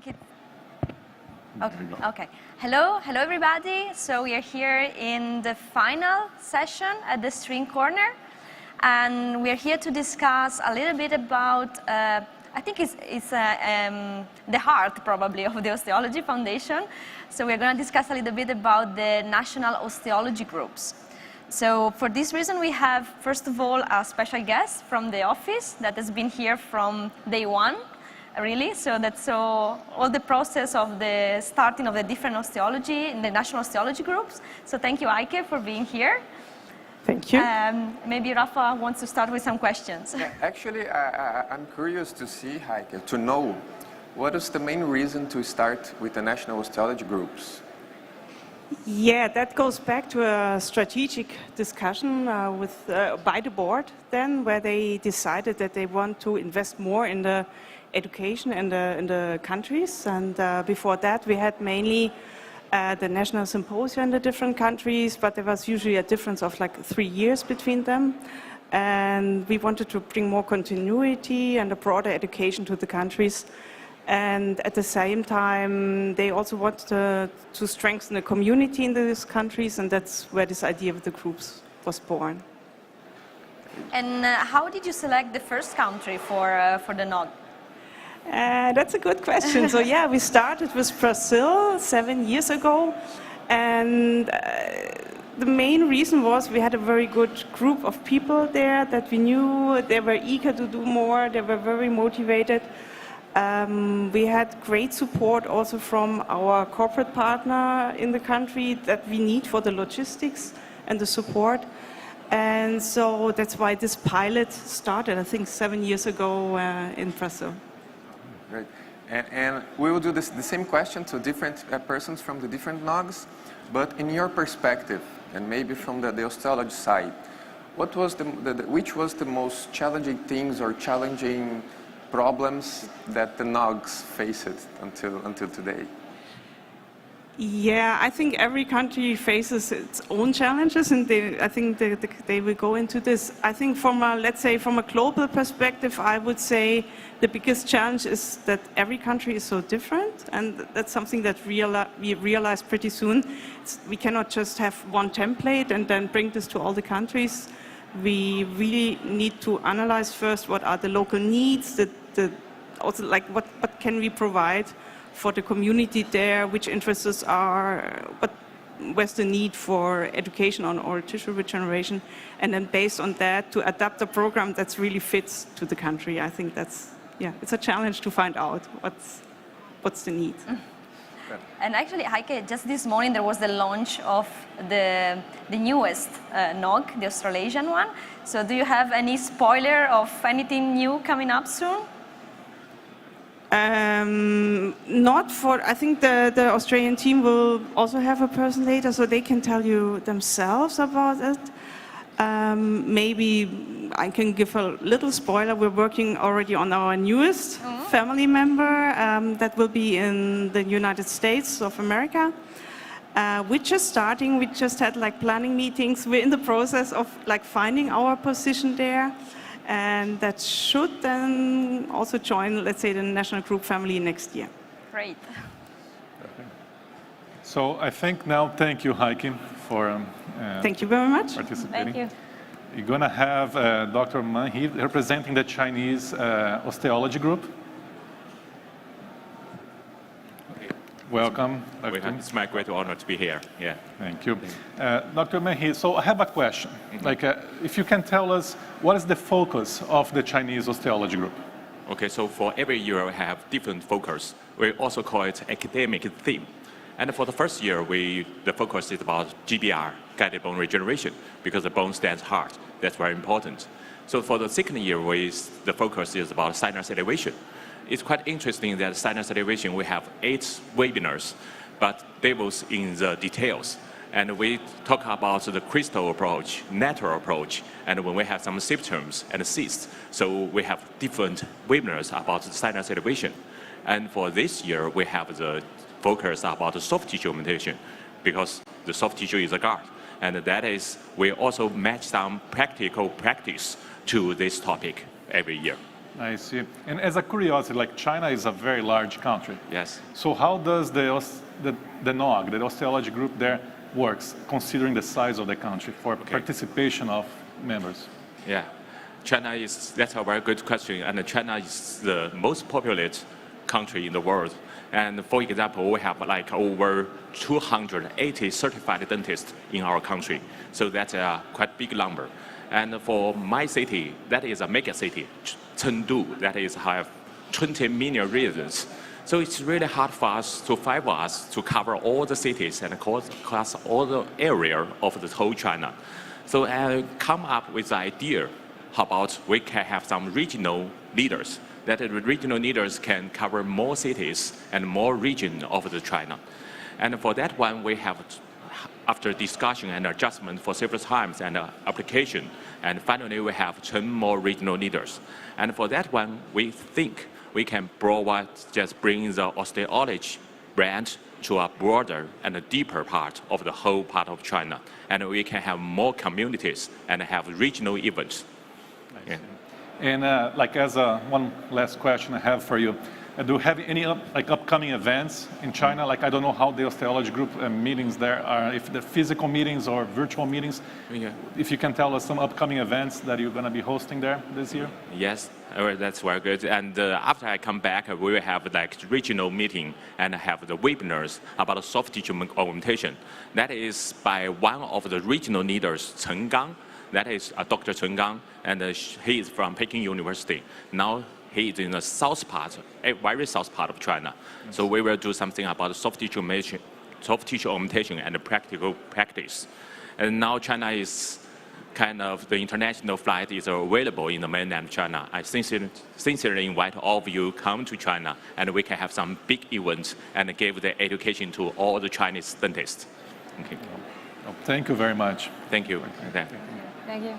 think it's okay. Hello everybody. So we are here in the final session at the String Corner, and we are here to discuss a little bit about, I think it's the heart probably of the Osteology Foundation. So we're going to discuss a little bit about the national osteology groups. So for this reason, we have, first of all, a special guest from the office that has been here from day one, really. So that's all the process of the starting of the different osteology in the national osteology groups. So thank you, Heike, for being here. Thank you. Maybe Rafa wants to start with some questions. Yeah, actually, I'm curious to see, Heike, to know what is the main reason to start with the national osteology groups? Yeah, that goes back to a strategic discussion by the board then, where they decided that they want to invest more in the education in the countries. And before that, we had mainly the national symposia in the different countries, but there was usually a difference of like 3 years between them. And we wanted to bring more continuity and a broader education to the countries. And at the same time, they also wanted to strengthen the community in these countries, and that's where this idea of the groups was born. And how did you select the first country for the NOG? That's a good question. So yeah, we started with Brazil 7 years ago, and the main reason was we had a very good group of people there that we knew. They were eager to do more, they were very motivated. We had great support also from our corporate partner in the country that we need for the logistics and the support. And so that's why this pilot started, I think, 7 years ago in Brazil. Great. And we will do the same question to different persons from the different NOGs, but in your perspective, and maybe from the osteology side, which was the most challenging things or challenging problems that the NOGs faced until today? Yeah, I think every country faces its own challenges, and I think they will go into this. I think let's say from a global perspective, I would say the biggest challenge is that every country is so different, and that's something that we realized pretty soon. We cannot just have one template and then bring this to all the countries. We really need to analyze first what are the local needs, also like what can we provide for the community there, which interests are, where's the need for education on oral tissue regeneration, and then based on that to adapt a program that really fits to the country. I think it's a challenge to find out what's the need. And actually, Heike, just this morning there was the launch of the newest NOG, the Australasian one. So do you have any spoiler of anything new coming up soon? I think the Australian team will also have a person later, so they can tell you themselves about it. Maybe I can give a little spoiler. We're working already on our newest family member that will be in the United States of America. We're just starting. We just had like planning meetings. We're in the process of like finding our position there. And that should then also join, let's say, the national group family next year. Great. So I think now, thank you, Heike, for thank you very much. Participating. Thank you. You're going to have Dr. Mahi representing the Chinese osteology group. Welcome. It's my great honor to be here. Yeah. Thank you. Dr. Mahi, so I have a question. If you can tell us, what is the focus of the Chinese osteology group? Okay, so for every year we have different focus. We also call it academic theme. And for the first year, the focus is about GBR, guided bone regeneration, because the bone stands hard. That's very important. So for the second year, the focus is about sinus elevation. It's quite interesting that sinus elevation, we have 8 webinars, but they was in the details. And we talk about the crystal approach, natural approach, and when we have some symptoms and cysts. So we have different webinars about the sinus elevation. And for this year, we have the focus about the soft tissue augmentation, because the soft tissue is a guard. And that is, we also match some practical practice to this topic every year. I see. And as a curiosity, like China is a very large country. Yes. So how does the NOG, the osteology group there, works, considering the size of the country for participation of members? Yeah. That's a very good question. And China is the most populous country in the world. And for example, we have like over 280 certified dentists in our country. So that's a quite big number. And for my city, that is a mega city, Chengdu, that is have 20 million residents. So it's really hard for us to cover all the cities and across all the area of the whole China. So I come up with the idea, how about we can have some regional leaders, that the regional leaders can cover more cities and more region of the China. And for that one, we have, after discussion and adjustment for several times and application, and finally we have 10 more regional leaders. And for that one, we think we can just bring the osteology brand to a broader and a deeper part of the whole part of China. And we can have more communities and have regional events. Yeah. And like as one last question I have for you, do you have any upcoming events in China? Like I don't know how the osteology group meetings there are, if they're physical meetings or virtual meetings. Yeah. If you can tell us some upcoming events that you're going to be hosting there this year. Yes, that's very good. And after I come back, we will have like regional meeting and have the webinars about soft tissue augmentation. That is by one of the regional leaders, Chen Gang. That is Dr. Chen Gang, and he is from Peking University. Now he is in the south part, a very south part of China. So we will do something about soft tissue augmentation and practical practice. And now China is kind of, the international flight is available in the mainland China. I sincerely invite all of you come to China, and we can have some big events and give the education to all the Chinese dentists. Okay. Thank you very much. Thank you. Thank you.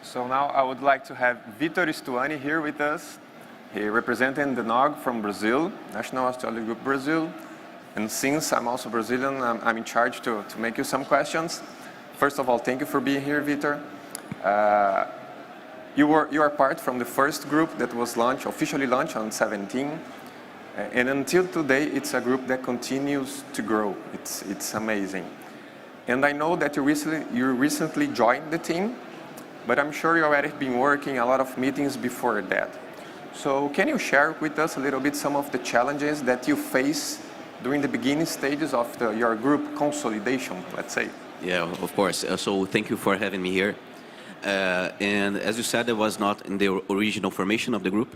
So now I would like to have Vitor Stuani here with us. He representing the NOG from Brazil, National Osteology Group Brazil. And since I'm also Brazilian, I'm in charge to make you some questions. First of all, thank you for being here, Vitor. You are part from the first group that was officially launched on 17. And until today, it's a group that continues to grow. It's amazing. And I know that you recently joined the team, but I'm sure you already been working a lot of meetings before that. So can you share with us a little bit some of the challenges that you face during the beginning stages of your group consolidation, let's say? Yeah, of course. So thank you for having me here. And as you said, I was not in the original formation of the group.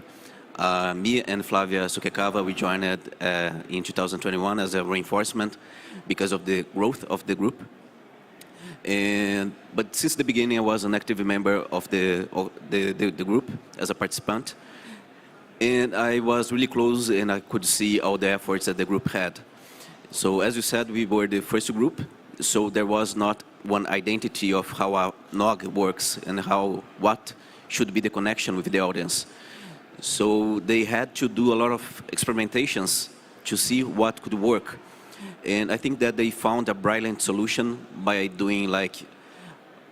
Me and Flavia Sukekava, we joined in 2021 as a reinforcement because of the growth of the group. But since the beginning, I was an active member of the group as a participant. And I was really close, and I could see all the efforts that the group had. So as you said, we were the first group, so there was not one identity of how our NOG works and what should be the connection with the audience. So they had to do a lot of experimentations to see what could work. And I think that they found a brilliant solution by doing like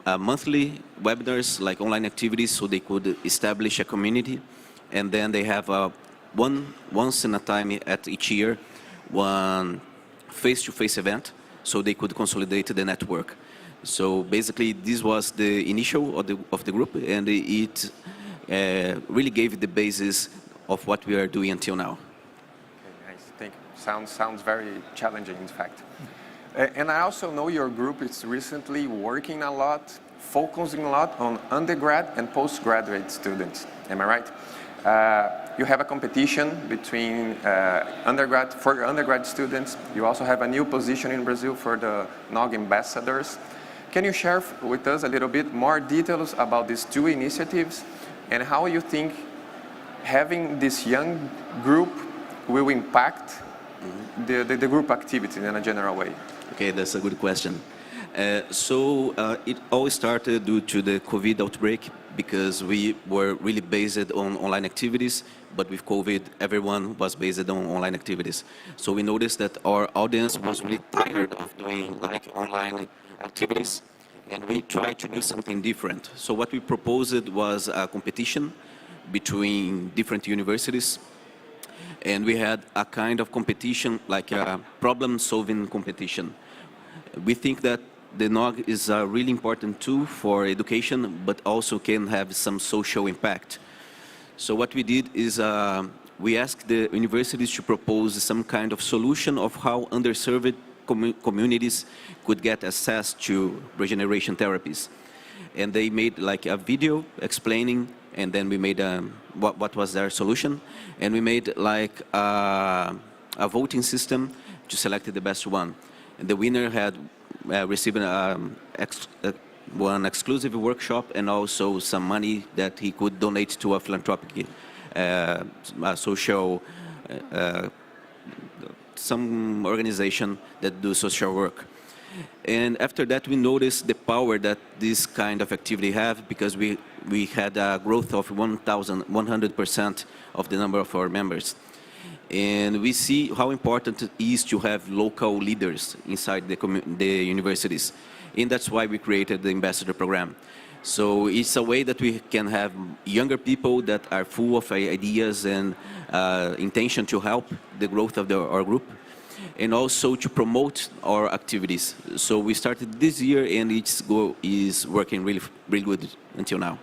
monthly webinars, like online activities, so they could establish a community. And then they have once in a time at each year, one face-to-face event, so they could consolidate the network. So basically, this was the initial of the group, and it really gave the basis of what we are doing until now. Okay, nice. Thank you. Sounds very challenging, in fact. And I also know your group is recently working a lot, focusing a lot on undergrad and postgraduate students. Am I right? You have a competition between undergrad students. You also have a new position in Brazil for the NOG ambassadors. Can you share with us a little bit more details about these two initiatives and how you think having this young group will impact the group activity in a general way? Okay, that's a good question. It all started due to the COVID outbreak, because we were really based on online activities, but with COVID, everyone was based on online activities. So we noticed that our audience was really tired of doing like online activities, and we tried to do something different. So what we proposed was a competition between different universities. And we had a kind of competition, like a problem-solving competition. We think that the NOG is a really important tool for education, but also can have some social impact. So what we did is we asked the universities to propose some kind of solution of how underserved communities could get access to regeneration therapies. And they made like a video explaining, and then we made what was their solution. And we made like a voting system to select the best one. And the winner had received one exclusive workshop and also some money that he could donate to a philanthropic, social, some organization that do social work. And after that, we noticed the power that this kind of activity have, because we had a growth of 1,100% of the number of our members. And we see how important it is to have local leaders inside the universities. And that's why we created the ambassador program. So it's a way that we can have younger people that are full of ideas and intention to help the growth of our group, and also to promote our activities. So we started this year, and it is working really good until now.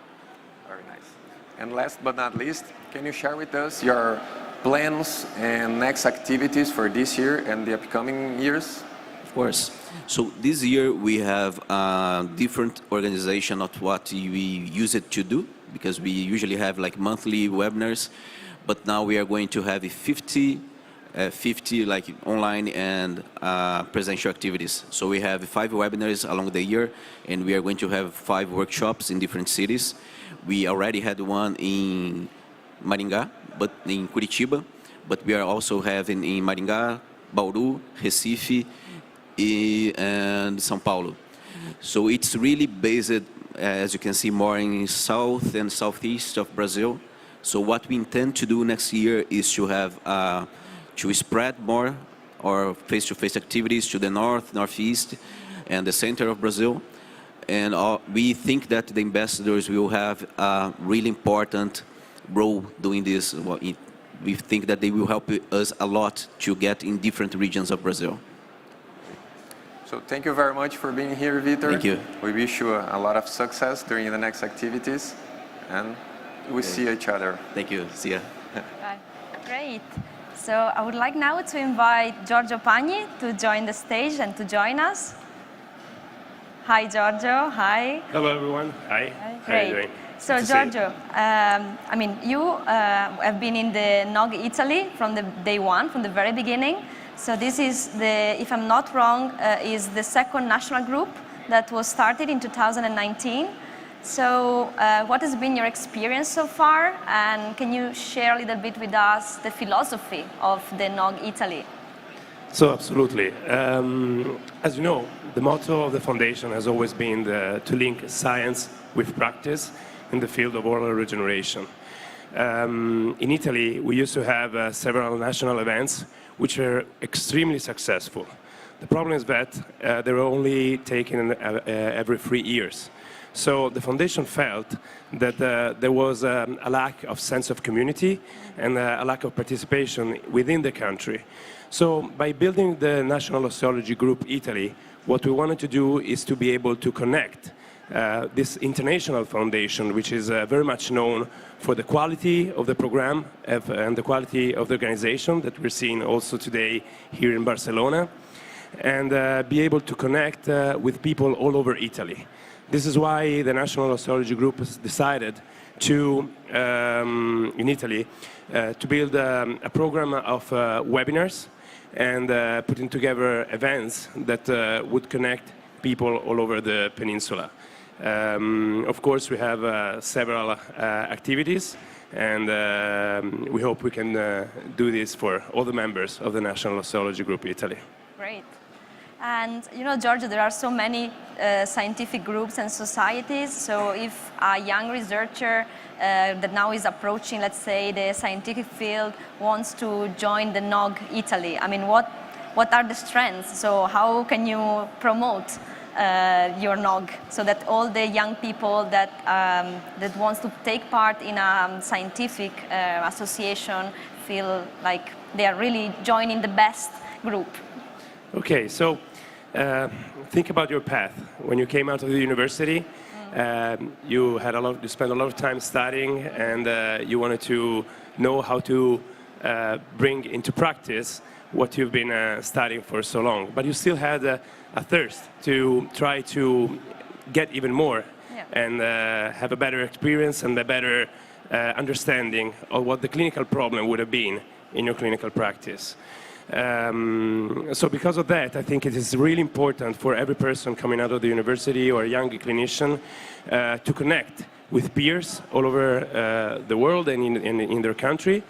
Very nice. And last but not least, can you share with us your plans and next activities for this year and the upcoming years? Of course. So this year we have a different organization of what we use it to do, because we usually have like monthly webinars, but now we are going to have 50 like online and presential activities. So we have 5 webinars along the year, and we are going to have 5 workshops in different cities. We already had one in Maringá, but in Curitiba, but we are also having in Maringá, Bauru, Recife, and São Paulo. So it's really based, as you can see, more in south and southeast of Brazil. So what we intend to do next year is to have to spread more our face-to-face activities to the north, northeast, and the center of Brazil. And we think that the ambassadors will have a really important role doing this. We think that they will help us a lot to get in different regions of Brazil. So thank you very much for being here, Vitor. Thank you. We wish you a lot of success during the next activities, and we see each other. Thank you. See ya. Right. Great. So I would like now to invite Giorgio Pagni to join the stage and to join us. Hi, Giorgio. Hi. Hello, everyone. Hi. Hi. How are you Great. doing? So, Good to see you. Giorgio, I mean, you have been in the NOG Italy from the day one, from the very beginning. So this is the, if I'm not wrong, is the second national group that was started in 2019. So what has been your experience so far? And can you share a little bit with us the philosophy of the NOG Italy? So, absolutely. As you know, the motto of the foundation has always been to link science with practice in the field of oral regeneration. In Italy, we used to have several national events which were extremely successful. The problem is that they were only taken every 3 years. So the foundation felt that there was a lack of sense of community and a lack of participation within the country. So by building the National Osteology Group Italy, what we wanted to do is to be able to connect this international foundation, which is very much known for the quality of the program and the quality of the organization that we're seeing also today here in Barcelona, and be able to connect with people all over Italy. This is why the National Osteology Group has decided to, in Italy, to build a program of webinars and putting together events that would connect people all over the peninsula. Of course, we have several activities, and we hope we can do this for all the members of the National Osteology Group Italy. Great. And you know, Giorgio, there are so many scientific groups and societies. So if a young researcher that now is approaching, let's say, the scientific field wants to join the NOG Italy, I mean, what are the strengths? So how can you promote your NOG, so that all the young people that wants to take part in a scientific association feel like they are really joining the best group. Okay, so think about your path. When you came out of the university, you spent a lot of time studying, and you wanted to know how to bring into practice what you've been studying for so long. But you still had a thirst to try to get even more and have a better experience and a better understanding of what the clinical problem would have been in your clinical practice. So because of that, I think it is really important for every person coming out of the university or a young clinician to connect with peers all over the world and in their country,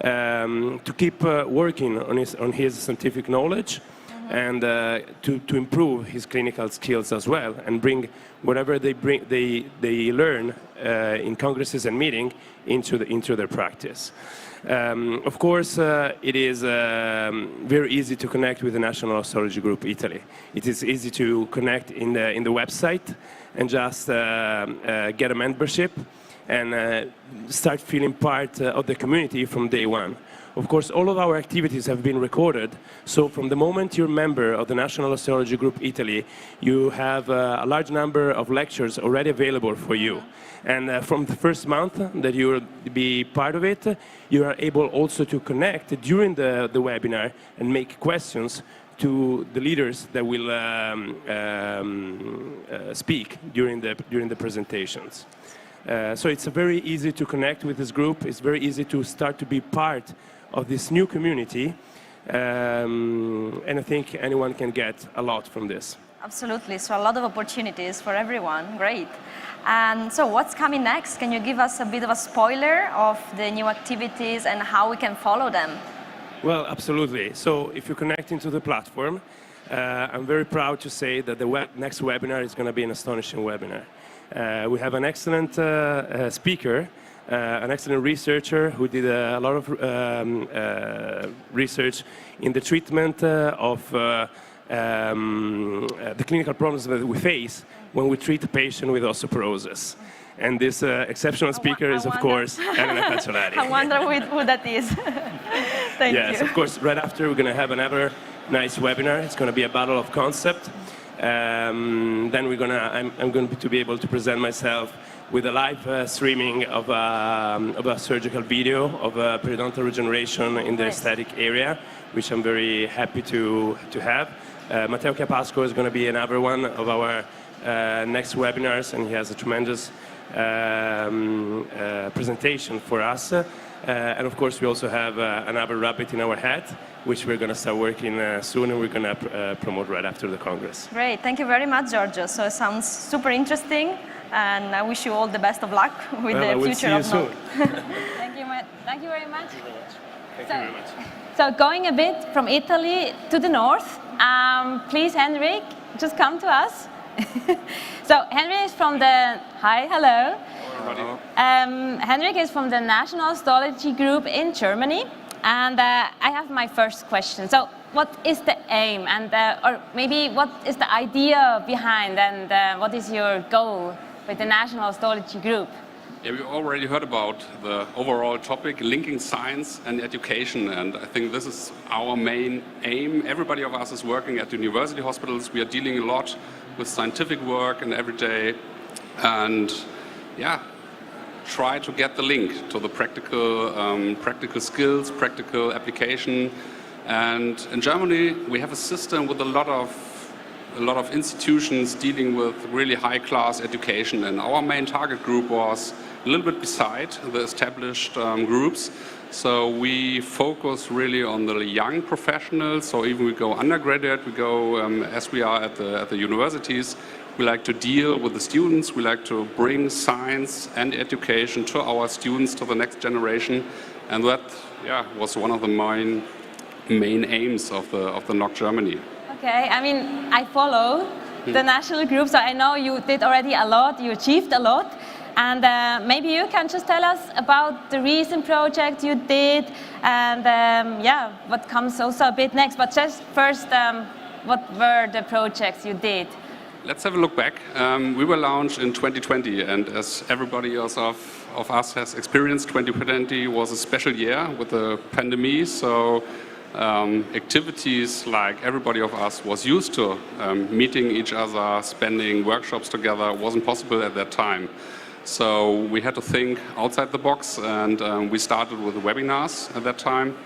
to keep working on his scientific knowledge, and to improve his clinical skills as well, and bring whatever they learn in congresses and meetings into their practice. Of course, it is very easy to connect with the National Osteology Group Italy. It is easy to connect in the website and just get a membership and start feeling part of the community from day one. Of course, all of our activities have been recorded, so from the moment you're a member of the National Osteology Group Italy, you have a large number of lectures already available for you. And from the first month that you will be part of it, you are able also to connect during the webinar and make questions to the leaders that will speak during the presentations. So it's very easy to connect with this group. It's very easy to start to be part of this new community, and I think anyone can get a lot from this. Absolutely, so a lot of opportunities for everyone, great. And so what's coming next? Can you give us a bit of a spoiler of the new activities and how we can follow them? Well, absolutely. So if you connect into the platform, I'm very proud to say that the next webinar is going to be an astonishing webinar. We have an excellent speaker, an excellent researcher who did a lot of research in the treatment of the clinical problems that we face when we treat a patient with osteoporosis. And this exceptional speaker is, of course, Elena Calciolari. I wonder who that is. Thank you. Yes, of course, right after we're going to have another nice webinar. It's going to be a battle of concept. Then I'm going to be able to present myself with a live streaming of a surgical video of periodontal regeneration in the aesthetic area, which I'm very happy to have. Matteo Capasco is going to be another one of our next webinars, and he has a tremendous presentation for us. And of course, we also have another rabbit in our hat, which we're going to start working soon, and we're going to promote right after the Congress. Great, thank you very much, Giorgio. So it sounds super interesting, and I wish you all the best of luck with the future of NOG. Thank you very much. Thank you very much. So going a bit from Italy to the north, please, Hendrik, just come to us. So Hendrik is from the, hello. Hendrik is from the National Osteology Group in Germany, and I have my first question. So what is the aim, and or maybe what is the idea behind, and what is your goal with the National Osteology Group? Yeah, we already heard about the overall topic, linking science and education, and I think this is our main aim. Everybody of us is working at university hospitals. We are dealing a lot with scientific work and every day, and yeah, try to get the link to the practical skills, practical application. And in Germany, we have a system with a lot of institutions dealing with really high-class education, and our main target group was a little bit beside the established groups. So we focus really on the young professionals. So even we go undergraduate, we go as we are at the universities. We like to deal with the students. We like to bring science and education to our students, to the next generation, and that was one of the main aims of the NOG Germany. Okay, I mean, I follow the national group, so I know you did already a lot, you achieved a lot, and maybe you can just tell us about the recent project you did, and what comes also a bit next, but just first, what were the projects you did? let's have a look back. We were launched in 2020, and as everybody else of us has experienced, 2020 was a special year with the pandemic. So activities like everybody of us was used to, meeting each other, spending workshops together, wasn't possible at that time. So we had to think outside the box, and we started with webinars at that time.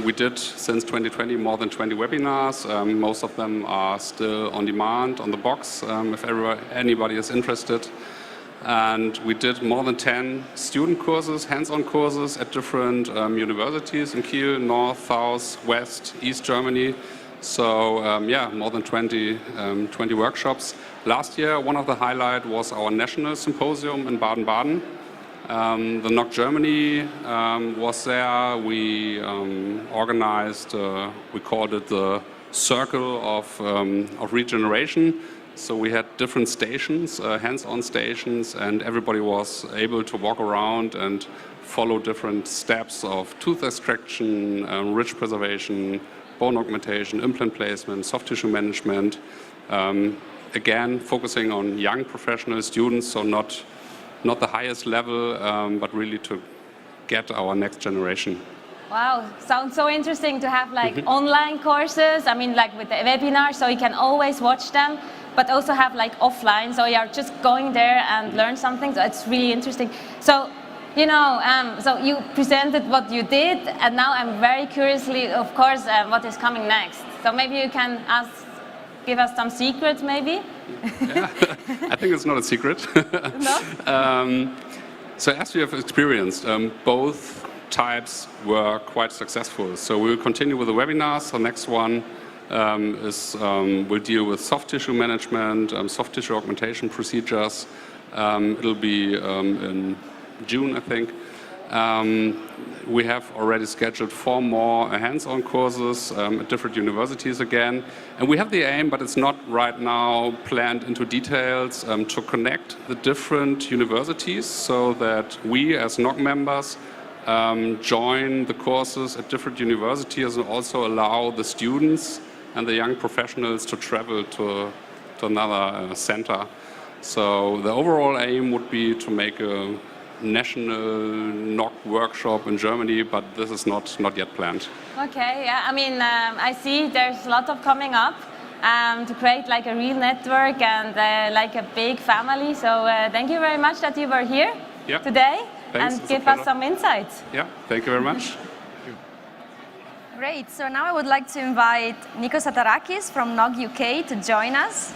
We did, since 2020, more than 20 webinars. Most of them are still on demand on the box, if anybody is interested. And we did more than 10 student courses, hands-on courses at different universities in Kiel, North, South, West, East Germany. So yeah, more than 20 workshops. Last year, one of the highlights was our national symposium in Baden-Baden. The NOC Germany was there. We organized, we called it the Circle of Regeneration. So we had different stations, hands-on stations, and everybody was able to walk around and follow different steps of tooth extraction, ridge preservation, bone augmentation, implant placement, soft tissue management. Again, focusing on young professional students, so not the highest level, but really to get our next generation. Wow, sounds so interesting to have like online courses. I mean, like with the webinar, so you can always watch them, but also have like offline, so you're just going there and learn something. So it's really interesting. So, you know, so you presented what you did, and now I'm very curiously, of course, what is coming next. So maybe you can give us some secrets, maybe? Yeah, I think it's not a secret. No? So as we have experienced, both types were quite successful. So we'll continue with the webinars. The next one will deal with soft tissue management, soft tissue augmentation procedures. It'll be in June, I think. We have already scheduled 4 more hands-on courses at different universities again. And we have the aim, but it's not right now planned into details, to connect the different universities so that we as NOC members join the courses at different universities and also allow the students and the young professionals to travel to another center. So the overall aim would be to make a national NOC workshop in Germany, but this is not yet planned. Okay, yeah, I mean, I see there's a lot of coming up to create like a real network and like a big family. So thank you very much that you were here today. Thanks. And give us some insights. Yeah, thank you very much. Great, so now I would like to invite Nikos Tatarakis from NOC UK to join us.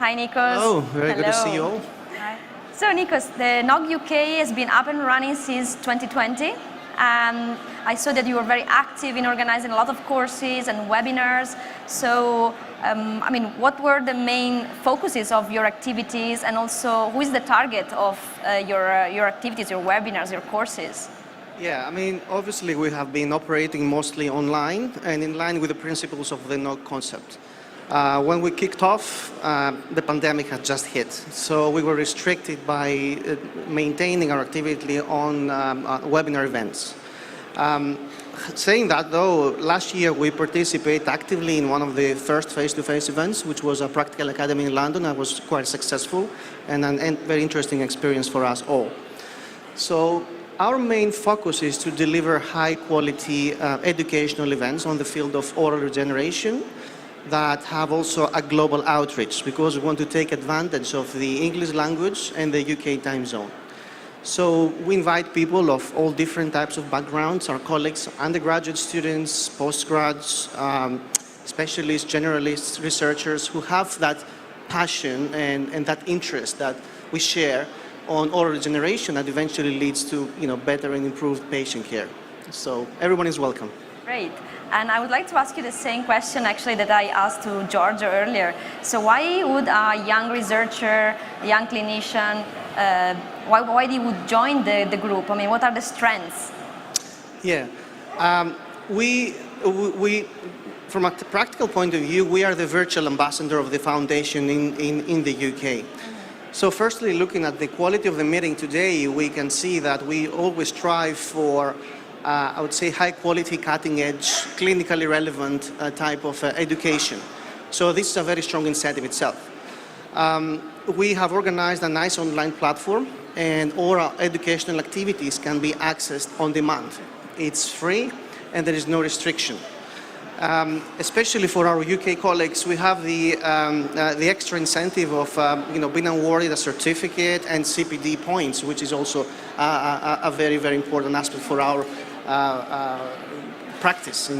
Hi, Nikos. Hello, very good to see you all. Hi. So, Nikos, the NOC UK has been up and running since 2020, and I saw that you were very active in organizing a lot of courses and webinars. So, I mean, what were the main focuses of your activities, and also who is the target of your activities, your webinars, your courses? Yeah, I mean, obviously we have been operating mostly online and in line with the principles of the NOC concept. When we kicked off, the pandemic had just hit, so we were restricted by maintaining our activity on webinar events. Saying that, though, last year we participated actively in one of the first face-to-face events, which was a practical academy in London. That was quite successful and a very interesting experience for us all. So our main focus is to deliver high-quality educational events on the field of oral regeneration that have also a global outreach, because we want to take advantage of the English language and the UK time zone. So we invite people of all different types of backgrounds, our colleagues, undergraduate students, postgrads, specialists, generalists, researchers who have that passion and that interest that we share on oral regeneration that eventually leads to better and improved patient care. So everyone is welcome. Great. And I would like to ask you the same question actually that I asked to Giorgio earlier. So why would a young researcher, a young clinician, why they would join the group? I mean, what are the strengths? Yeah, we from a practical point of view, we are the virtual ambassador of the foundation in the UK. So firstly, looking at the quality of the meeting today, we can see that we always strive for I would say, high quality, cutting edge, clinically relevant type of education. So this is a very strong incentive itself. We have organized a nice online platform, and all our educational activities can be accessed on demand. It's free and there is no restriction. Especially for our UK colleagues, we have the extra incentive of being awarded a certificate and CPD points, which is also a very, very important aspect for our practice.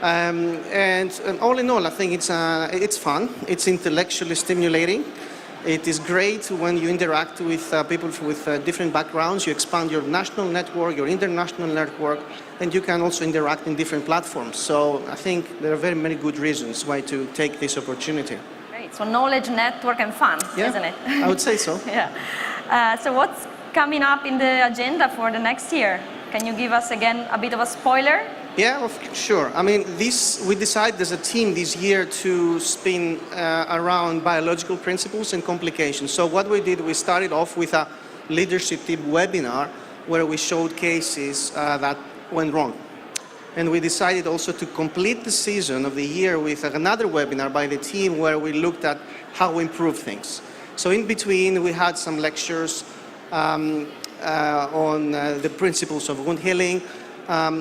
And all in all, I think it's fun. It's intellectually stimulating. It is great when you interact with people with different backgrounds. You expand your national network, your international network, and you can also interact in different platforms. So I think there are very many good reasons why to take this opportunity. Great. So knowledge, network, and fun, isn't it? I would say so. Yeah. So what's coming up in the agenda for the next year? Can you give us again a bit of a spoiler? Yeah, sure. I mean, we decided as a team this year to spin around biological principles and complications. So what we did, we started off with a leadership team webinar where we showed cases that went wrong. And we decided also to complete the season of the year with another webinar by the team where we looked at how we improve things. So in between, we had some lectures on the principles of wound healing.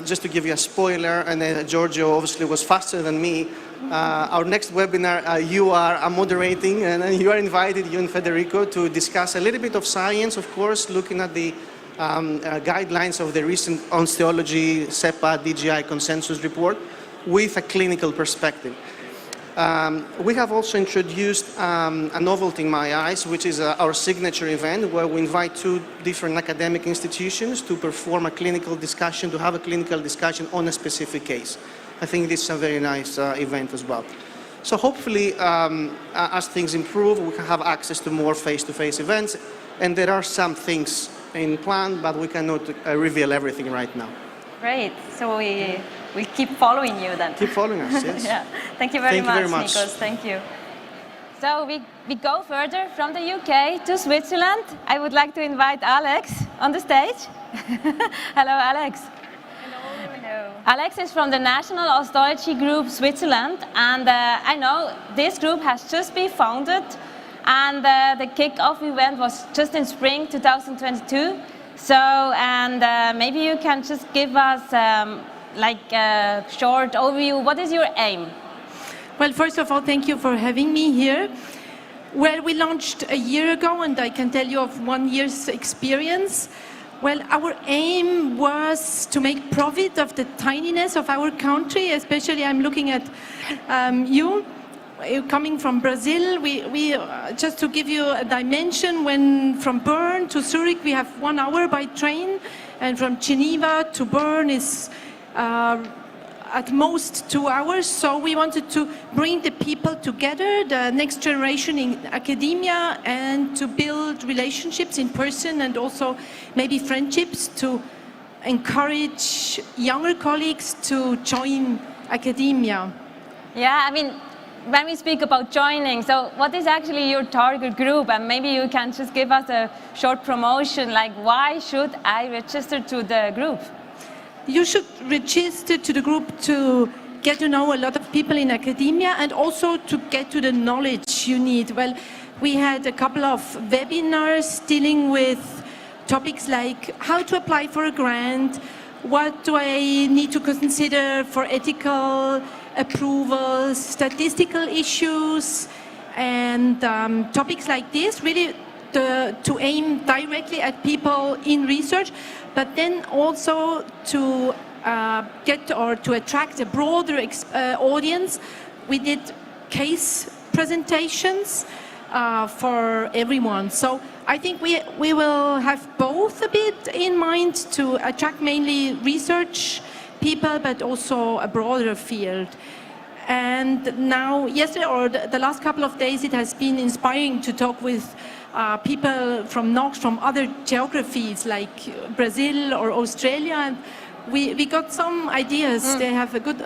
Just to give you a spoiler, and Giorgio obviously was faster than me, our next webinar you are moderating, and you are invited, you and Federico, to discuss a little bit of science, of course, looking at the guidelines of the recent Osteology SEPA DGI consensus report with a clinical perspective. We have also introduced a novelty in my eyes, which is our signature event, where we invite 2 different academic institutions to perform a clinical discussion, to have a clinical discussion on a specific case. I think this is a very nice event as well. So hopefully, as things improve, we can have access to more face-to-face events, and there are some things in plan, but we cannot reveal everything right now. Great. So we'll keep following you then. Keep following us, yes. Yeah. Thank you very much, Nikos. Thank you. So we go further from the UK to Switzerland. I would like to invite Alex on the stage. Hello, Alex. Hello. Alex is from the National Osteology Group Switzerland, and I know this group has just been founded, and the kick-off event was just in spring 2022. So, and maybe you can just give us like a short overview. What is your aim? Well, first of all, thank you for having me here. Well, we launched a year ago, and I can tell you of 1 year's experience. Well, our aim was to make profit of the tininess of our country, especially I'm looking at you. Coming from Brazil, we just to give you a dimension, when from Bern to Zurich we have 1 hour by train, and from Geneva to Bern is at most 2 hours. So we wanted to bring the people together, the next generation in academia, and to build relationships in person and also maybe friendships to encourage younger colleagues to join academia. Yeah, I mean, when we speak about joining, so what is actually your target group? And maybe you can just give us a short promotion, like why should I register to the group? You should register to the group to get to know a lot of people in academia and also to get to the knowledge you need. Well, we had a couple of webinars dealing with topics like how to apply for a grant, what do I need to consider for ethical approvals, statistical issues, and topics like this, really to aim directly at people in research, but then also to get or to attract a broader audience. We did case presentations for everyone. So I think we will have both a bit in mind to attract mainly research people, but also a broader field. And now, yesterday or the last couple of days, it has been inspiring to talk with people from NOX, from other geographies like Brazil or Australia. And we got some ideas. They have a good,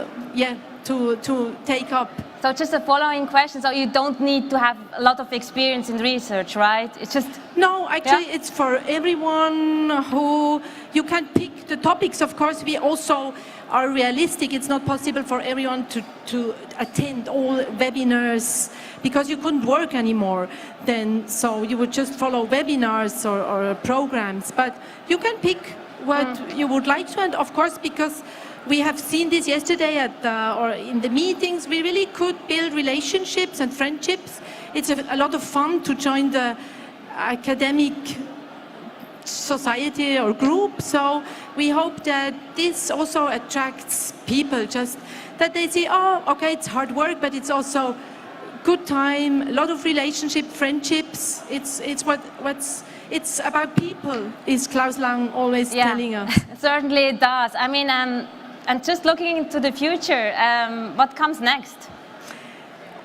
to take up. So just a following question. So you don't need to have a lot of experience in research, right? It's just... No, actually, it's for everyone who you can pick the topics. Of course, we also are realistic. It's not possible for everyone to attend all webinars because you couldn't work anymore then, so you would just follow webinars or programs. But you can pick what you would like to, and of course, because we have seen this yesterday or in the meetings, we really could build relationships and friendships. It's a lot of fun to join the academic society or group, so we hope that this also attracts people, just that they see, oh, okay, it's hard work, but it's also good time, a lot of relationship, friendships. It's about people, is Klaus Lang always telling us. Certainly it does. I mean, and just looking into the future, what comes next?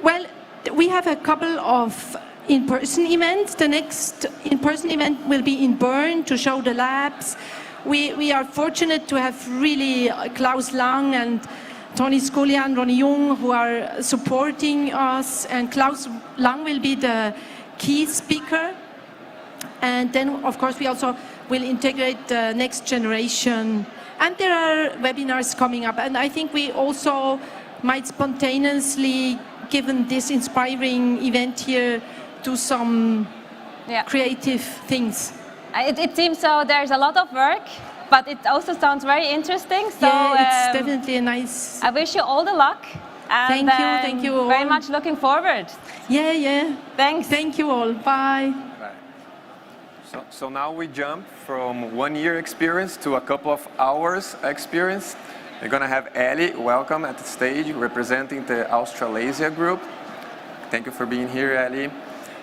Well, we have a couple of in-person events. The next in-person event will be in Bern to show the labs. We are fortunate to have really Klaus Lang and Tony Sculian, Ronnie Jung, who are supporting us, and Klaus Lang will be the key speaker. And then, of course, we also will integrate the next generation. And there are webinars coming up. And I think we also might spontaneously, given this inspiring event here, do some creative things. It seems so there's a lot of work, but it also sounds very interesting. So yeah, it's definitely a nice... I wish you all the luck. And thank you all. Very much looking forward. Yeah. Thanks. Thank you all. Bye. So now we jump from 1 year experience to a couple of hours experience. We're going to have Ellie, welcome at the stage, representing the Australasia group. Thank you for being here, Ellie.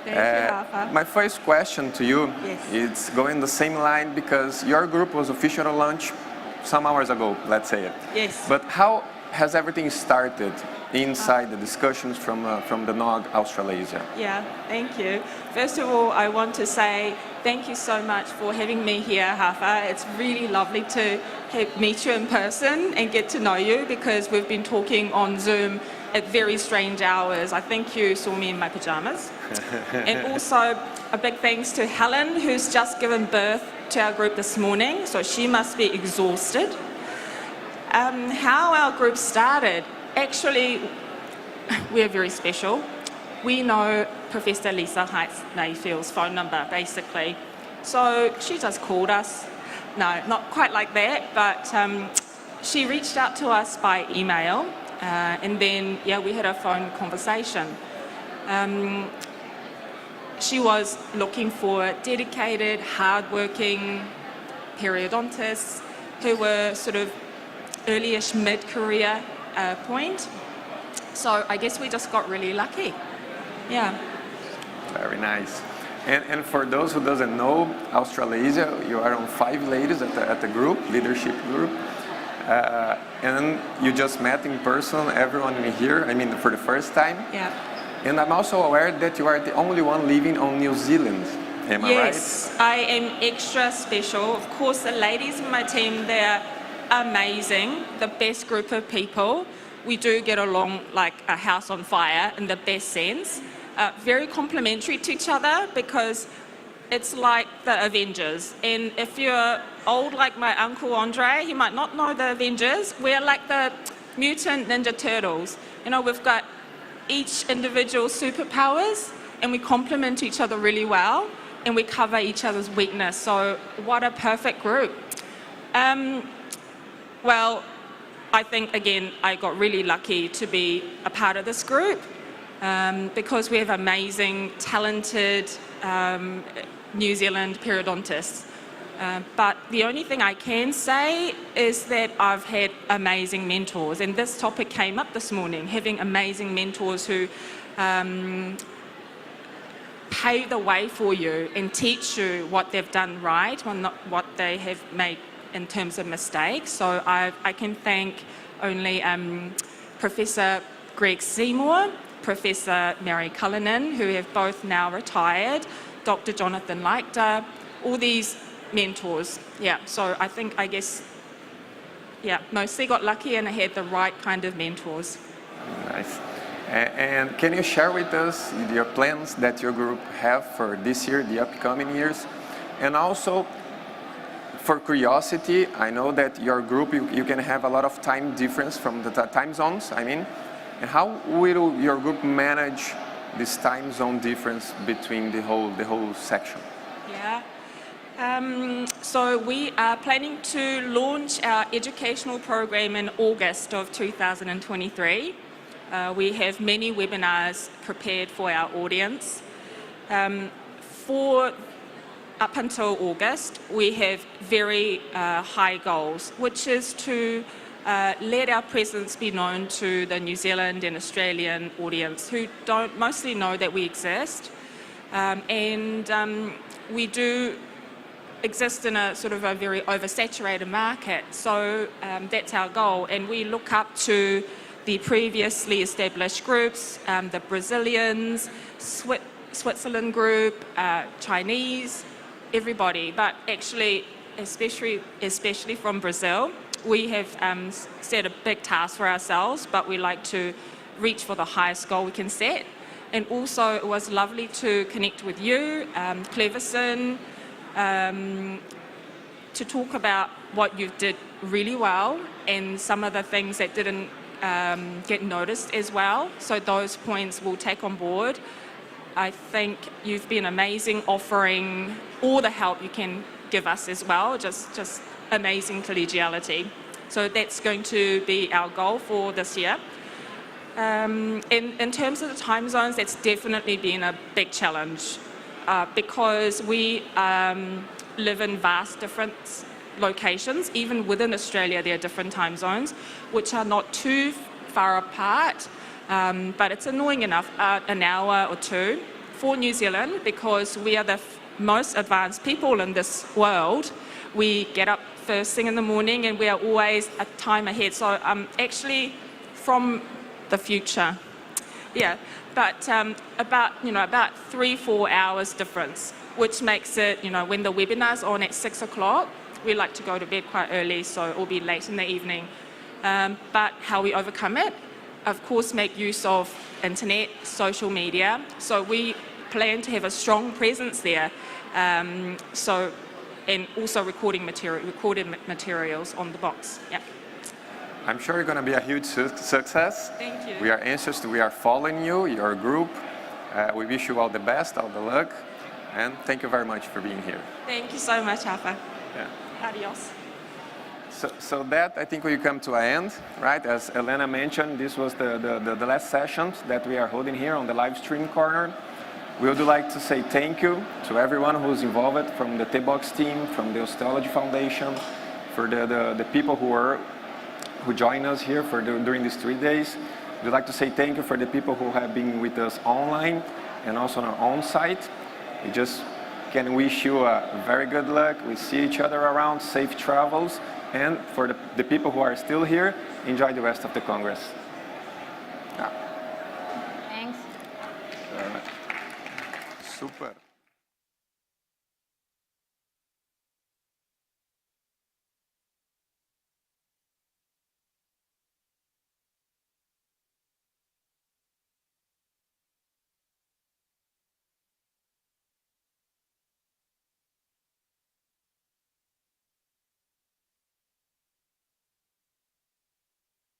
Thank you, Rafa. My first question to you is going the same line, because your group was officially launched some hours ago, let's say it. Yes. But how has everything started inside the discussions from the NOG Australasia? Yeah, thank you. First of all, I want to say thank you so much for having me here, Rafa. It's really lovely to meet you in person and get to know you, because we've been talking on Zoom at very strange hours. I think you saw me in my pajamas. And also a big thanks to Helen, who's just given birth to our group this morning, so she must be exhausted. How our group started, actually, we're very special. We know Professor Lisa Heights-Nayfield's phone number, basically. So she just called us. No, not quite like that, but she reached out to us by email. And then, we had a phone conversation. She was looking for dedicated, hard-working periodontists who were sort of early-ish mid-career point. So I guess we just got really lucky. Yeah. Very nice. And for those who doesn't know, Australasia, you are on 5 ladies at the group, leadership group. And you just met in person, everyone in here, I mean, for the first time. Yeah. And I'm also aware that you are the only one living on New Zealand. Am I right? Yes, I am extra special. Of course, the ladies in my team, they're amazing, the best group of people. We do get along like a house on fire in the best sense. Very complementary to each other, because it's like the Avengers. And if you're old like my uncle Andre, he might not know the Avengers. We're like the mutant Ninja Turtles. You know, we've got each individual superpowers, and we complement each other really well, and we cover each other's weakness. So what a perfect group. Well, I think, again, I got really lucky to be a part of this group, because we have amazing, talented New Zealand periodontists. But the only thing I can say is that I've had amazing mentors, and this topic came up this morning, having amazing mentors who pave the way for you and teach you what they've done right, or not what they have made in terms of mistakes. So I can thank only Professor Greg Seymour, Professor Mary Cullinan, who have both now retired, Dr. Jonathan Leichter, all these mentors. Yeah, so I guess, mostly got lucky and I had the right kind of mentors. Nice. And can you share with us your plans that your group have for this year, the upcoming years? And also, for curiosity, I know that your group, you can have a lot of time difference from the time zones, I mean. And how will your group manage this time zone difference between the whole section? Yeah. So we are planning to launch our educational program in August of 2023. We have many webinars prepared for our audience. For up until August, we have very high goals, which is to let our presence be known to the New Zealand and Australian audience who don't mostly know that we exist. We do exist in a sort of a very oversaturated market, so that's our goal. And we look up to the previously established groups, the Brazilians, Switzerland group, Chinese, everybody. But actually, especially from Brazil, we have set a big task for ourselves, but we like to reach for the highest goal we can set. And also, it was lovely to connect with you, Cleverson, to talk about what you did really well and some of the things that didn't get noticed as well. So those points we'll take on board. I think you've been amazing, offering all the help you can give us as well, just amazing collegiality. So that's going to be our goal for this year. In terms of the time zones, that's definitely been a big challenge because we live in vast different locations. Even within Australia, there are different time zones, which are not too far apart, but it's annoying enough, an hour or two. For New Zealand, because we are the most advanced people in this world, we get up first thing in the morning and we are always a time ahead. So I'm actually from the future. Yeah, but about 3-4 hours difference, which makes it, when the webinar's on at 6 o'clock, we like to go to bed quite early, so it will be late in the evening. But how we overcome it, of course, make use of internet, social media. So we plan to have a strong presence there. And also recorded materials on the box. Yeah. I'm sure you're going to be a huge success. Thank you. We are anxious. We are following you, your group. We wish you all the best, all the luck, and thank you very much for being here. Thank you so much, Rafa. Yeah. Adios. So that, I think we come to an end, right? As Elena mentioned, this was the last session that we are holding here on the live stream corner. We would like to say thank you to everyone who's involved, from the T-Box team, from the Osteology Foundation, for the people who joined us here during these 3 days. We'd like to say thank you for the people who have been with us online and also on our own site. We just can wish you a very good luck. We see each other around, safe travels. And for the people who are still here, enjoy the rest of the Congress. Thanks. Super.